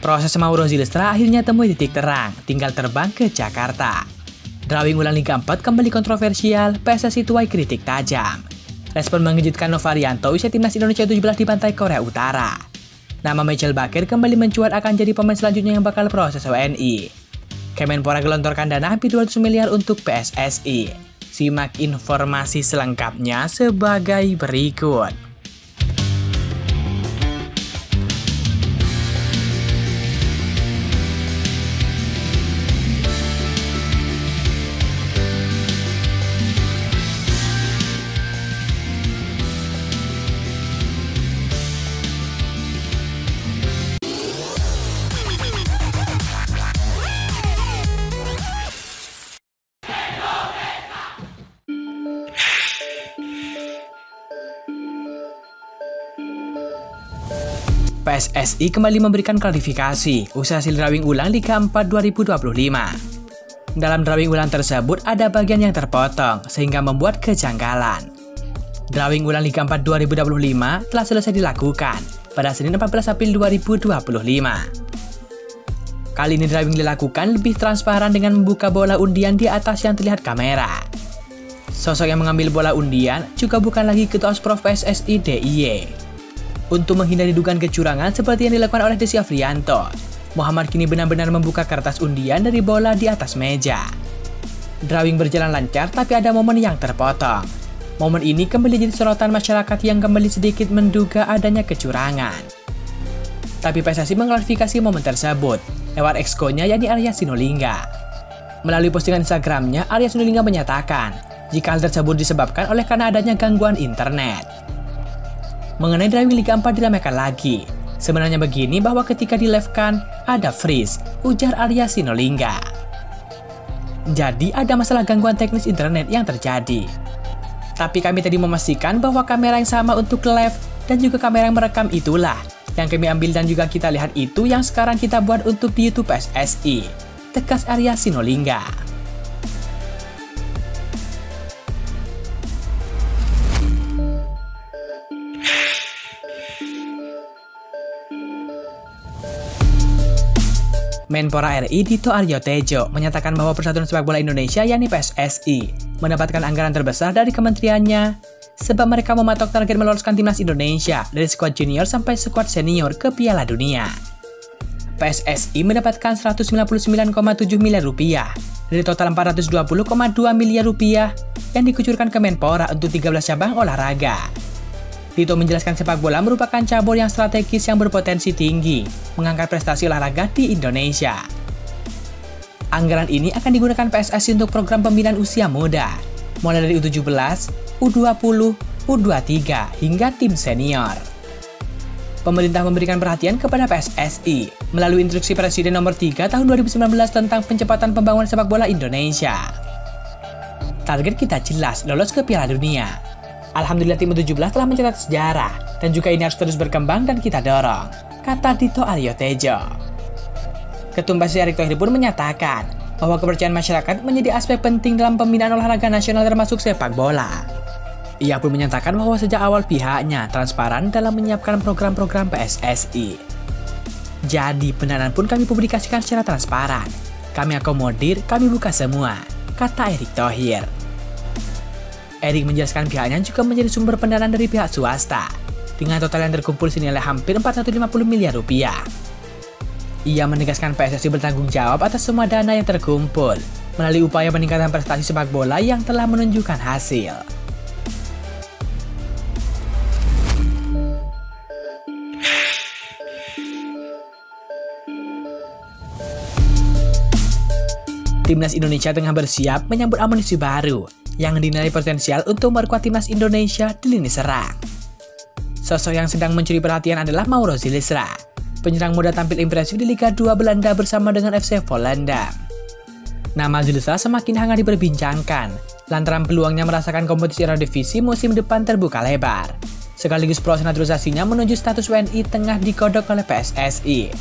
Proses Mauro Zylstra akhirnya temui titik terang, tinggal terbang ke Jakarta. Drawing ulang Liga 4 kembali kontroversial, PSSI tuai kritik tajam. Respon mengejutkan Novarianto usai timnas Indonesia 17 dibantai Korea Utara. Nama Michael Bakir kembali mencuat akan jadi pemain selanjutnya yang bakal proses WNI. Kemenpora gelontorkan dana hampir 200 miliar untuk PSSI. Simak informasi selengkapnya sebagai berikut. PSSI kembali memberikan klarifikasi usai hasil drawing ulang Liga 4 2025. Dalam drawing ulang tersebut ada bagian yang terpotong sehingga membuat kejanggalan. Drawing ulang Liga 4 2025 telah selesai dilakukan pada Senin 14 April 2025. Kali ini drawing dilakukan lebih transparan dengan membuka bola undian di atas yang terlihat kamera. Sosok yang mengambil bola undian juga bukan lagi Ketua Asprof PSSI DIY. Untuk menghindari dugaan kecurangan seperti yang dilakukan oleh Desi Afrianto, Muhammad kini benar-benar membuka kertas undian dari bola di atas meja. Drawing berjalan lancar tapi ada momen yang terpotong. Momen ini kembali jadi sorotan masyarakat yang kembali sedikit menduga adanya kecurangan. Tapi PSSI mengklarifikasi momen tersebut lewat exco-nya yakni Arya Sinulinga. Melalui postingan Instagramnya, Arya Sinulinga menyatakan jika hal tersebut disebabkan oleh karena adanya gangguan internet. Mengenai drawing Liga 4 diramaikan lagi. Sebenarnya begini bahwa ketika di-live-kan ada freeze, ujar Arya Sinulinga. Jadi ada masalah gangguan teknis internet yang terjadi. Tapi kami tadi memastikan bahwa kamera yang sama untuk live dan juga kamera yang merekam itulah yang kami ambil dan juga kita lihat itu yang sekarang kita buat untuk di YouTube PSSI. Tegas Arya Sinulinga. Menpora RI Dito Aryo Tejo menyatakan bahwa Persatuan Sepak Bola Indonesia yakni PSSI mendapatkan anggaran terbesar dari kementeriannya sebab mereka mematok target meloloskan timnas Indonesia dari skuad junior sampai skuad senior ke Piala Dunia. PSSI mendapatkan 199,7 miliar rupiah dari total 420,2 miliar rupiah yang dikucurkan ke Menpora untuk 13 cabang olahraga. Dito menjelaskan sepak bola merupakan cabur yang strategis yang berpotensi tinggi mengangkat prestasi olahraga di Indonesia. Anggaran ini akan digunakan PSSI untuk program pembinaan usia muda, mulai dari U17, U20, U23, hingga tim senior. Pemerintah memberikan perhatian kepada PSSI melalui Instruksi Presiden Nomor 3 Tahun 2019 tentang pencepatan pembangunan sepak bola Indonesia. Target kita jelas, lolos ke Piala Dunia. Alhamdulillah tim U17 telah mencatat sejarah dan juga ini harus terus berkembang dan kita dorong, kata Dito Aryo Tejo. Ketum PSSI Erick Thohir pun menyatakan bahwa kepercayaan masyarakat menjadi aspek penting dalam pembinaan olahraga nasional termasuk sepak bola. Ia pun menyatakan bahwa sejak awal pihaknya transparan dalam menyiapkan program-program PSSI. Jadi pendanaan pun kami publikasikan secara transparan. Kami akomodir, kami buka semua, kata Erick Thohir. Erick menjelaskan pihaknya juga menjadi sumber pendanaan dari pihak swasta, dengan total yang terkumpul senilai hampir 450 miliar rupiah. Ia menegaskan PSSI bertanggung jawab atas semua dana yang terkumpul, melalui upaya peningkatan prestasi sepak bola yang telah menunjukkan hasil. Timnas Indonesia tengah bersiap menyambut amunisi baru yang dinilai potensial untuk memperkuat timnas Indonesia di lini serang. Sosok yang sedang mencuri perhatian adalah Mauro Zylstra, penyerang muda tampil impresif di Liga 2 Belanda bersama dengan FC Volendam. Nama Zylstra semakin hangat diperbincangkan, lantaran peluangnya merasakan kompetisi Eredivisie musim depan terbuka lebar. Sekaligus proses naturalisasinya menuju status WNI tengah digodok oleh PSSI.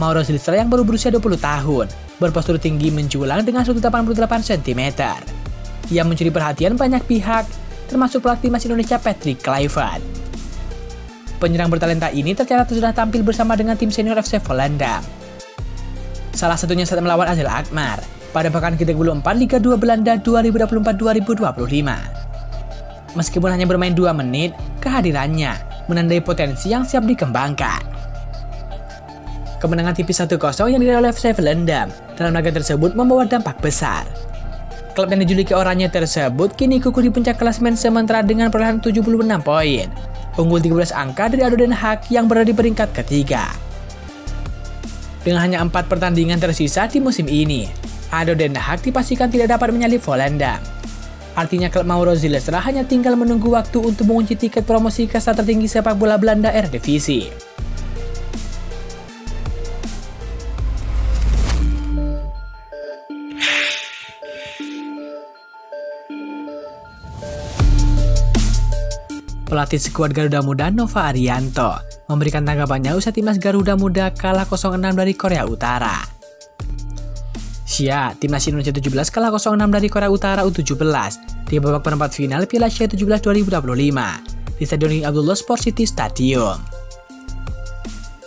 Mauro Zylstra yang baru berusia 20 tahun, berpostur tinggi menjulang dengan 188 cm. Ia mencuri perhatian banyak pihak, termasuk pelatih timnas Indonesia Patrick Kluivert. Penyerang bertalenta ini tercatat sudah tampil bersama dengan tim senior FC Volendam. Salah satunya saat melawan AZ Alkmaar pada pekan ke-34 Liga 2 Belanda 2024-2025. Meskipun hanya bermain 2 menit, kehadirannya menandai potensi yang siap dikembangkan. Kemenangan tipis 1-0 yang diraih oleh FC Volendam dalam laga tersebut membawa dampak besar. Klub yang dijuluki oranye tersebut kini kukuh di puncak klasemen sementara dengan perolehan 76 poin, unggul 13 angka dari ADO Den Haag yang berada di peringkat ketiga. Dengan hanya 4 pertandingan tersisa di musim ini, ADO Den Haag dipastikan tidak dapat menyalip Volendam. Artinya klub Mauro Zilestra hanya tinggal menunggu waktu untuk mengunci tiket promosi kasta tertinggi sepak bola Belanda Eredivisie. Pelatih skuad Garuda Muda Nova Arianto memberikan tanggapannya usai timnas Garuda Muda kalah 0-6 dari Korea Utara. Timnas Indonesia 17 kalah 0-6 dari Korea Utara U17 di babak perempat final Piala Asia 17 2025 di Stadion King Abdullah Sport City Stadium.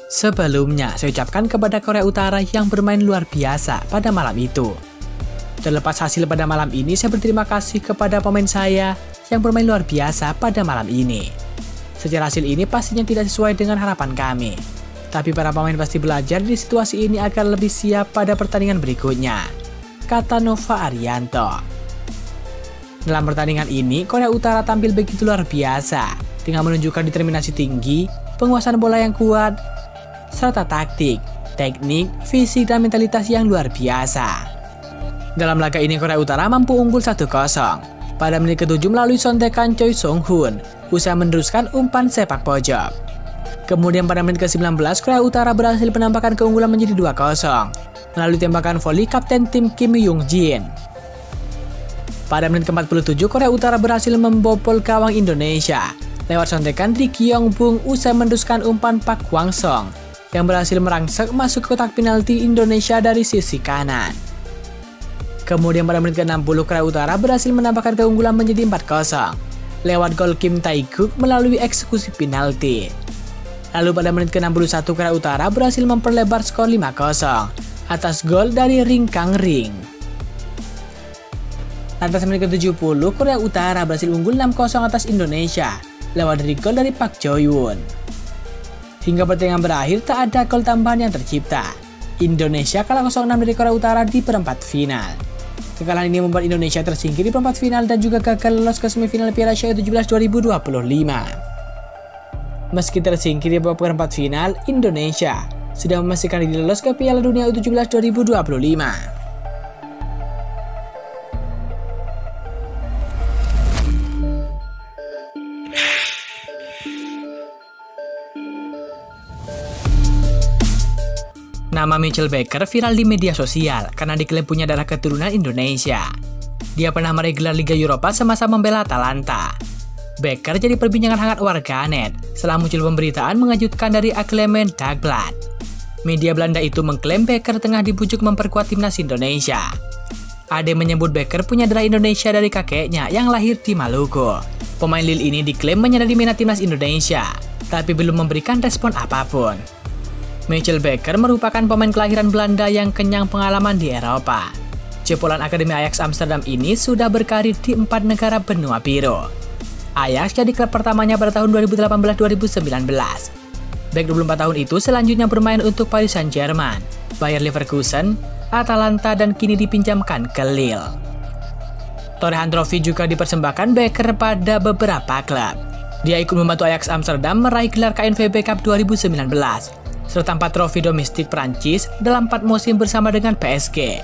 Sebelumnya, saya ucapkan kepada Korea Utara yang bermain luar biasa pada malam itu. Terlepas hasil pada malam ini, saya berterima kasih kepada pemain saya yang bermain luar biasa pada malam ini. Secara hasil ini pastinya tidak sesuai dengan harapan kami. Tapi para pemain pasti belajar di situasi ini agar lebih siap pada pertandingan berikutnya, kata Nova Arianto. Dalam pertandingan ini, Korea Utara tampil begitu luar biasa dengan menunjukkan determinasi tinggi, penguasaan bola yang kuat, serta taktik, teknik, fisik, dan mentalitas yang luar biasa. Dalam laga ini Korea Utara mampu unggul 1-0 pada menit ke-7 melalui sontekan Choi Song-hoon usai meneruskan umpan sepak pojok. Kemudian pada menit ke-19 Korea Utara berhasil menampakkan keunggulan menjadi 2-0 melalui tembakan voli kapten tim Kim Young-jin. Pada menit ke-47 Korea Utara berhasil membobol gawang Indonesia lewat sontekan Ri Kyung-bung usai meneruskan umpan Pak Hwang-song yang berhasil merangsek masuk ke kotak penalti Indonesia dari sisi kanan. Kemudian pada menit ke-60 Korea Utara berhasil menambahkan keunggulan menjadi 4-0 lewat gol Kim Tae-guk melalui eksekusi penalti. Lalu pada menit ke-61 Korea Utara berhasil memperlebar skor 5-0 atas gol dari Ring Kang-ring. Lantas menit ke-70 Korea Utara berhasil unggul 6-0 atas Indonesia lewat dari gol dari Park Jae-won. Hingga pertandingan berakhir tak ada gol tambahan yang tercipta. Indonesia kalah 0-6 dari Korea Utara di perempat final. Kekalahan ini membuat Indonesia tersingkir di perempat final dan juga gagal lolos ke semifinal Piala Asia 17 2025. Meski tersingkir di babak perempat final, Indonesia sudah memastikan diri lolos ke Piala Dunia U17 2025. Nama Mitchell Baker viral di media sosial karena diklaim punya darah keturunan Indonesia. Dia pernah meraih gelar Liga Eropa semasa membela Atalanta. Baker jadi perbincangan hangat warganet setelah muncul pemberitaan mengejutkan dari Clement Dagblad. Media Belanda itu mengklaim Baker tengah dibujuk memperkuat timnas Indonesia. Ade menyebut Baker punya darah Indonesia dari kakeknya yang lahir di Maluku. Pemain Lille ini diklaim menyadari minat timnas Indonesia, tapi belum memberikan respon apapun. Mitchell Baker merupakan pemain kelahiran Belanda yang kenyang pengalaman di Eropa. Jebolan Akademi Ajax Amsterdam ini sudah berkarir di 4 negara benua biru. Ajax jadi klub pertamanya pada tahun 2018-2019. Bek 24 tahun itu selanjutnya bermain untuk Paris Saint-Germain, Bayer Leverkusen, Atalanta, dan kini dipinjamkan ke Lille. Torehan trofi juga dipersembahkan Baker pada beberapa klub. Dia ikut membantu Ajax Amsterdam meraih gelar KNVB Cup 2019. Serta 4 trofi domestik Prancis dalam 4 musim bersama dengan PSG.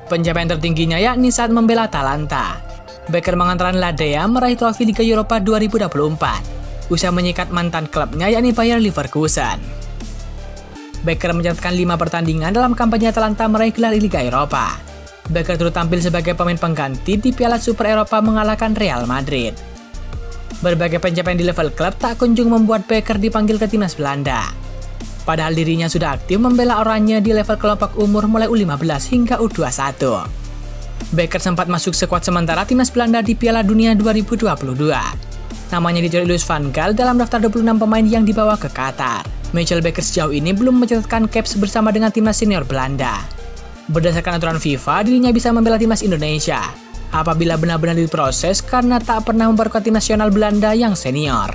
Pencapaian tertingginya yakni saat membela Atalanta. Baker mengantarkan Ladea meraih trofi Liga Eropa 2024, usai menyikat mantan klubnya yakni Bayer Leverkusen. Baker mencatatkan 5 pertandingan dalam kampanye Atalanta meraih gelar Liga Eropa. Baker turut tampil sebagai pemain pengganti di Piala Super Eropa mengalahkan Real Madrid. Berbagai pencapaian di level klub tak kunjung membuat Baker dipanggil ke timnas Belanda. Padahal dirinya sudah aktif membela oranye di level kelompok umur mulai U15 hingga U21. Baker sempat masuk skuad sementara timnas Belanda di Piala Dunia 2022. Namanya dicuri Louis van Gaal dalam daftar 26 pemain yang dibawa ke Qatar. Michael Bakker sejauh ini belum mencatatkan caps bersama dengan timnas senior Belanda. Berdasarkan aturan FIFA, dirinya bisa membela timnas Indonesia apabila benar-benar diproses karena tak pernah memperkuat tim nasional Belanda yang senior.